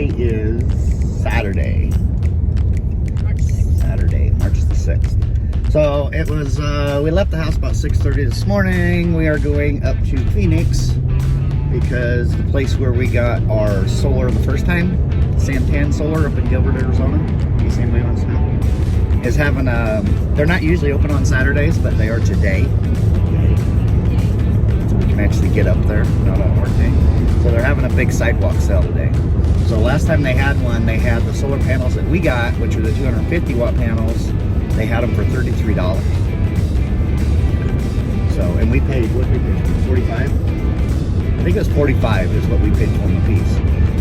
Today is Saturday. March the 6th. So it was, we left the house about 6:30 this morning. We are going up to Phoenix because the place where we got our solar the first time, Santan Solar up in Gilbert, Arizona, in case anybody wants to know, is having a, they're not usually open on Saturdays, but they are today. So we can actually get up there, not on work day. So they're having a big sidewalk sale today. So last time they had one, they had the solar panels that we got, which are the 250 watt panels. They had them for $33. So, and we paid, what did we pay, 45? I think it was 45 is what we paid for them a piece.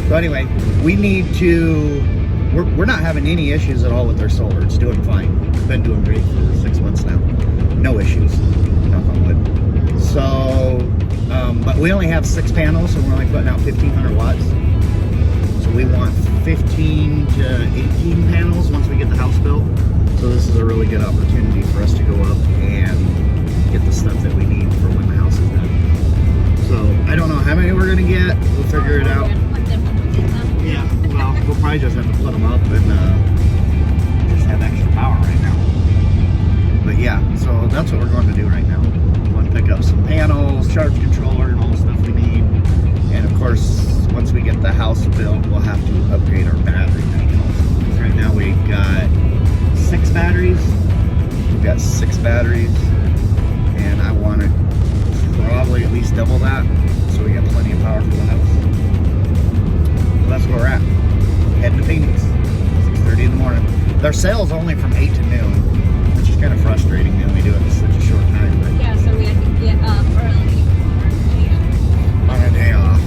So anyway, we need to, we're not having any issues at all with our solar. It's doing fine. It's been doing great for 6 months now. No issues, knock on wood. So, but we only have 6 panels, so we're only putting out 1,500 watts. So we want 15 to 18 panels once we get the house built. So this is a really good opportunity for us to go up and get the stuff that we need for when the house is done. So I don't know how many we're gonna get. We'll figure it out. Yeah, well, we'll probably just have to put them up and just have extra power right now. But yeah, so that's what we're going to do right now. We want to pick up some panels, charge controller, and all the stuff we need. And of course, once we get the house built, we'll have to upgrade our battery panels. Because right now we've got 6 batteries. We've got 6 batteries, and I want to probably at least double that, so we got plenty of power for the house. So that's where we're at. Heading to Phoenix, 6:30 in the morning. Their sale's only from 8 to noon, which is kind of frustrating that we do it in such a short time. But yeah, so we had to get up early on a day off.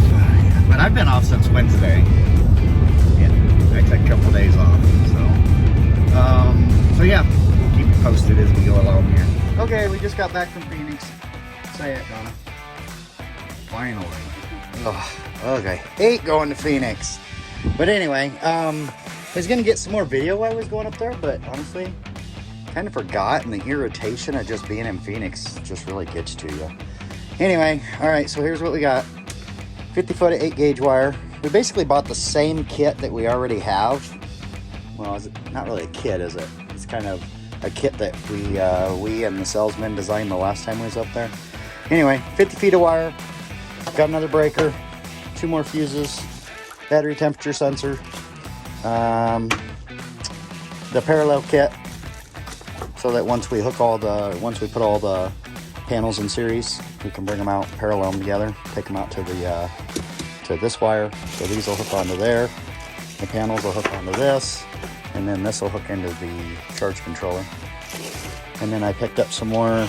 But I've been off since Wednesday. Yeah, I took a couple days off. So yeah, we'll keep you posted as we go along here. Okay, we just got back from Phoenix. Say it, Donna. Finally. Oh, okay. Hate going to Phoenix. But anyway, I was gonna get some more video while I was going up there, but honestly, kind of forgot, and the irritation of just being in Phoenix just really gets to you. Anyway, all right, so here's what we got. 50 foot of 8 gauge wire. We basically bought the same kit that we already have. Well, it's not really a kit, is it? It's kind of a kit that we and the salesman designed the last time we was up there. Anyway, 50 feet of wire. Got another breaker, 2 more fuses, battery temperature sensor, the parallel kit, so that once we put all the panels in series, we can bring them out, parallel them together, take them out to the to this wire. So these will hook onto there, the panels will hook onto this, and then this will hook into the charge controller. And then I picked up some more.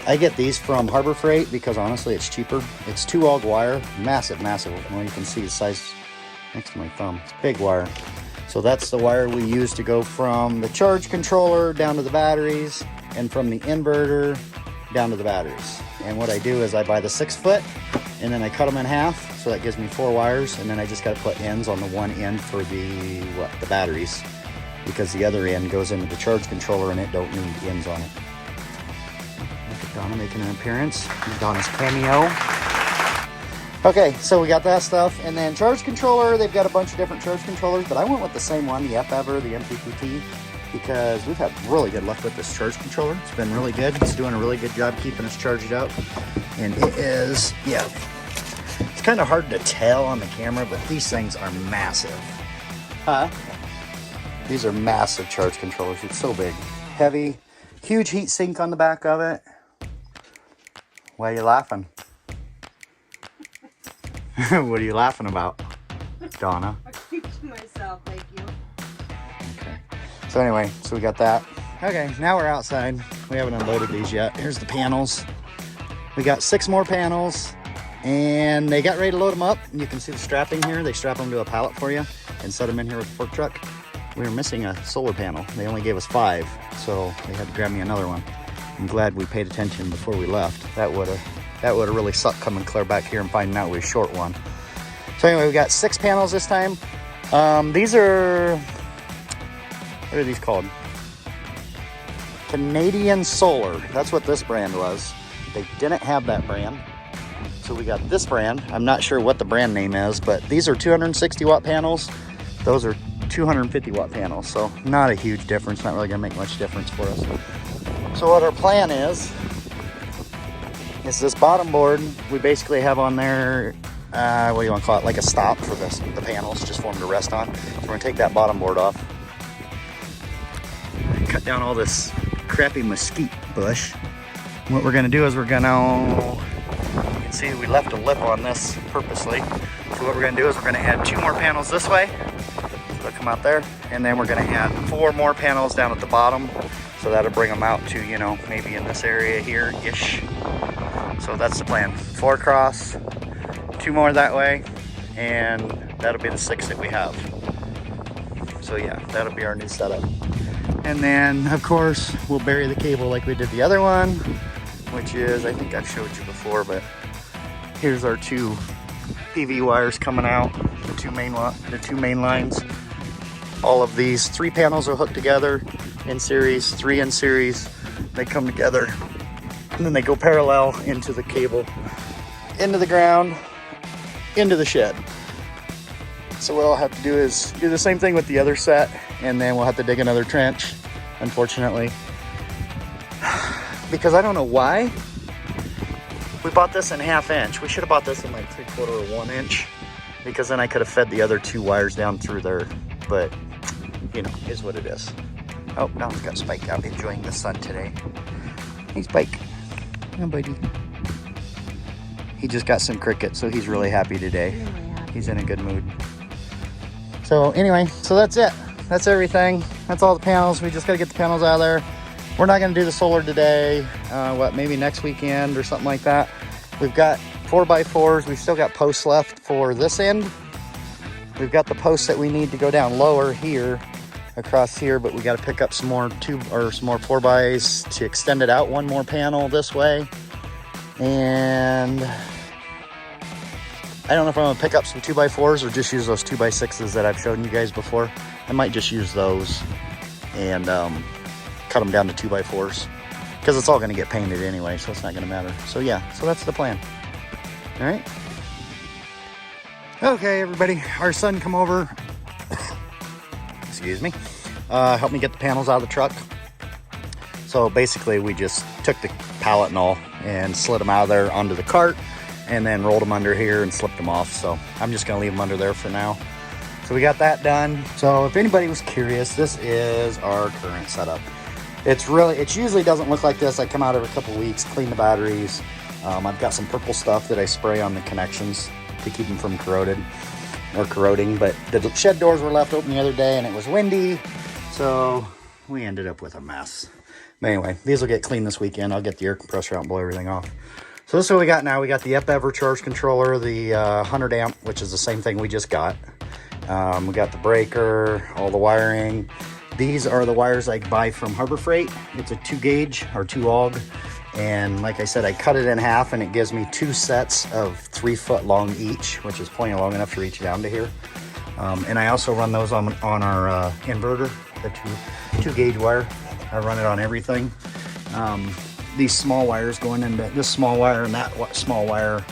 I get these from Harbor Freight because honestly it's cheaper. It's 2 AUG wire, massive. Well, you can see the size next to my thumb. It's big wire. So that's the wire we use to go from the charge controller down to the batteries, and from the inverter down to the batteries. And what I do is I buy the 6 foot, and then I cut them in half, so that gives me 4 wires, and then I just got to put ends on the one end for the batteries, because the other end goes into the charge controller and it don't need ends on it. Look at Donna making an appearance. Donna's cameo. Okay, so we got that stuff, and then charge controller. They've got a bunch of different charge controllers, but I went with the same one, the FEver, the MPPT, because we've had really good luck with this charge controller. It's been really good. It's doing a really good job keeping us charged up, and it is, yeah. It's kind of hard to tell on the camera, but these things are massive. These are massive charge controllers. It's so big, heavy, huge heat sink on the back of it. Why are you laughing? What are you laughing about, Donna? I keep to myself, thank you. Okay. So anyway, so we got that. Okay, now we're outside. We haven't unloaded these yet. Here's the panels. We got 6 more panels, and they got ready to load them up. You can see the strapping here. They strap them to a pallet for you and set them in here with a fork truck. We were missing a solar panel. They only gave us 5, so they had to grab me another one. I'm glad we paid attention before we left. That would have really sucked coming clear back here and finding out we were short one. So anyway, we got 6 panels this time. These are, what are these called? Canadian Solar. That's what this brand was. They didn't have that brand. So we got this brand. I'm not sure what the brand name is, but these are 260 watt panels. Those are 250 watt panels. So not a huge difference, not really gonna make much difference for us. So what our plan is this bottom board. We basically have on there, what do you want to call it? Like a stop for the panels, just for them to rest on. So we're gonna take that bottom board off. Cut down all this crappy mesquite bush. What we're gonna do is we're gonna, you can see we left a lip on this purposely. So what we're gonna do is we're gonna add 2 more panels this way. So they'll come out there. And then we're gonna add 4 more panels down at the bottom. So that'll bring them out to, you know, maybe in this area here-ish. So that's the plan. 4 across, 2 more that way, and that'll be the 6 that we have. So yeah, that'll be our new setup. And then, of course, we'll bury the cable like we did the other one, which is, I think I've showed you before, but here's our 2 PV wires coming out, the two main lines. All of these 3 panels are hooked together in series, 3 in series. They come together, and then they go parallel into the cable, into the ground, into the shed. So what I'll have to do is do the same thing with the other set, and then we'll have to dig another trench, unfortunately. Because I don't know why. We bought this in 1/2 inch. We should have bought this in like 3/4 or 1 inch, because then I could have fed the other 2 wires down through there. But, you know, is what it is. Oh, now it's got Spike out enjoying the sun today. Hey, Spike. Come on, buddy. He just got some cricket, so he's really happy today. He's in a good mood. So anyway, so that's it. That's everything. That's all the panels. We just got to get the panels out of there. We're not going to do the solar today. Maybe next weekend or something like that. We've got 4x4s. We've still got posts left for this end. We've got the posts that we need to go down lower here, across here, but we got to pick up some more 4x to extend it out 1 more panel this way. And I don't know if I'm gonna pick up some 2x4s or just use those 2x6s that I've shown you guys before. I might just use those and cut them down to 2x4s, because it's all gonna get painted anyway, so it's not gonna matter. So yeah, so that's the plan. All right. Okay, everybody, our son come over, excuse me, helped me get the panels out of the truck. So basically we just took the pallet and all and slid them out of there onto the cart, and then rolled them under here and slipped them off. So I'm just gonna leave them under there for now. So we got that done. So if anybody was curious, this is our current setup. It usually doesn't look like this. I come out every couple weeks, clean the batteries. I've got some purple stuff that I spray on the connections to keep them from corroding, but the shed doors were left open the other day and it was windy, so we ended up with a mess. But anyway, these will get cleaned this weekend. I'll get the air compressor out and blow everything off. So this is what we got now. We got the EPEVER charge controller, the 100 amp, which is the same thing we just got. We got the breaker, all the wiring. These are the wires I buy from Harbor Freight. It's a 2 gauge or 2 AUG. And like I said, I cut it in half and it gives me 2 sets of 3 foot long each, which is plenty long enough to reach down to here. And I also run those on our inverter, the 2 gauge wire. I run it on everything. These small wires going into this small wire, and that small wire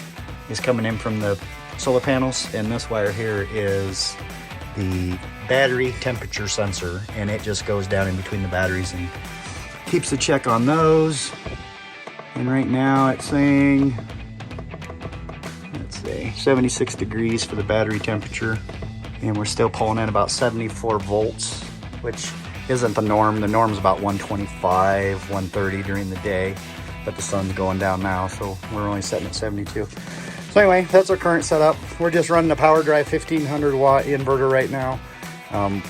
is coming in from the solar panels. And this wire here is the battery temperature sensor, and it just goes down in between the batteries and keeps the check on those. And right now it's saying, let's see, 76 degrees for the battery temperature. And we're still pulling in about 74 volts, which isn't the norm. The norm's about 125, 130 during the day, but the sun's going down now, so we're only setting at 72. So anyway, that's our current setup. We're just running a PowerDrive 1500 watt inverter right now,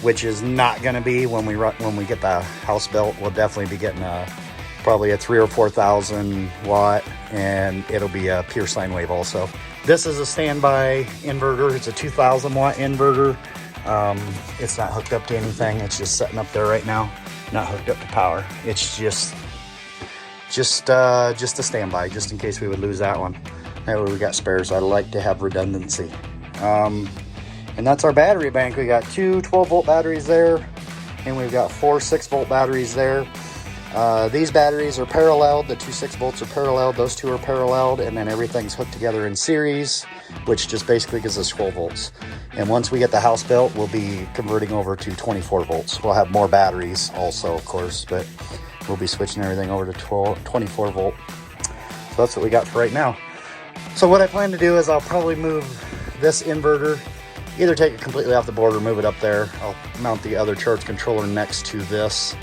which is not gonna be when we get the house built. We'll definitely be getting probably a 3,000 or 4,000 watt, and it'll be a pure sine wave also. This is a standby inverter. It's a 2,000 watt inverter. It's not hooked up to anything. It's just sitting up there right now, not hooked up to power. It's just a standby, just in case we would lose that one. That way we got spares. I like to have redundancy. And that's our battery bank. We got 2 12 volt batteries there, and we've got 4 6 volt batteries there. These batteries are paralleled. The two 6 volts are paralleled. Those two are paralleled, and then everything's hooked together in series, which just basically gives us 12 volts. And once we get the house built, we'll be converting over to 24 volts. We'll have more batteries also, of course, but we'll be switching everything over to 24 volt. So that's what we got for right now. So what I plan to do is I'll probably move this inverter, either take it completely off the board or move it up there. I'll mount the other charge controller next to this,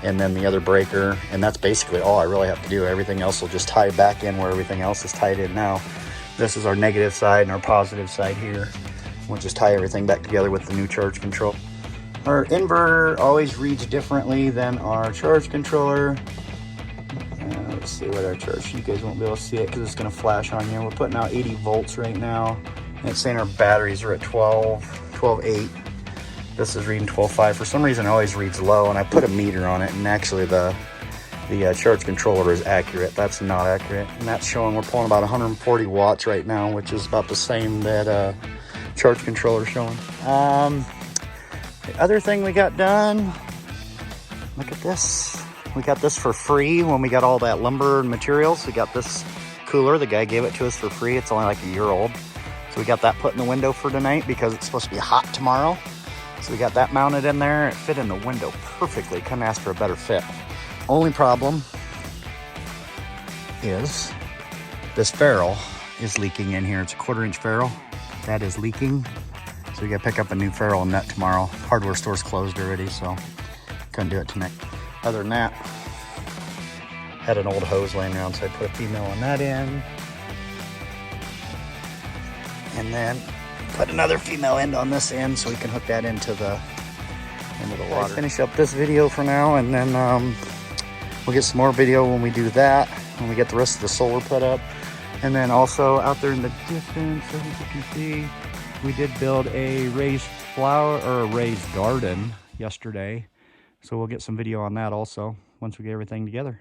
and then the other breaker, and that's basically all I really have to do. Everything else will just tie back in where everything else is tied in now. This is our negative side and our positive side here. We'll just tie everything back together with the new charge control. Our inverter always reads differently than our charge controller. Let's see what our charge, you guys won't be able to see it because it's going to flash on you. We're putting out 80 volts right now, and it's saying our batteries are at 12.8. This is reading 12.5. For some reason it always reads low, and I put a meter on it, and actually the charge controller is accurate. That's not accurate, and that's showing we're pulling about 140 watts right now, which is about the same that charge controller showing. The other thing we got done, look at this. We got this for free when we got all that lumber and materials. We got this cooler. The guy gave it to us for free. It's only like a year old. So we got that put in the window for tonight because it's supposed to be hot tomorrow. So we got that mounted in there. It fit in the window perfectly. Couldn't ask for a better fit. Only problem is this ferrule is leaking in here. It's a 1/4-inch ferrule that is leaking. So we got to pick up a new ferrule and nut tomorrow. Hardware store's closed already, so couldn't do it tonight. Other than that, had an old hose laying around, so I put a female on that in. And then put another female end on this end so we can hook that into the water. Finish up this video for now, and then we'll get some more video when we do that, when we get the rest of the solar put up. And then also out there in the distance, as you can see, we did build a raised garden yesterday. So we'll get some video on that also once we get everything together.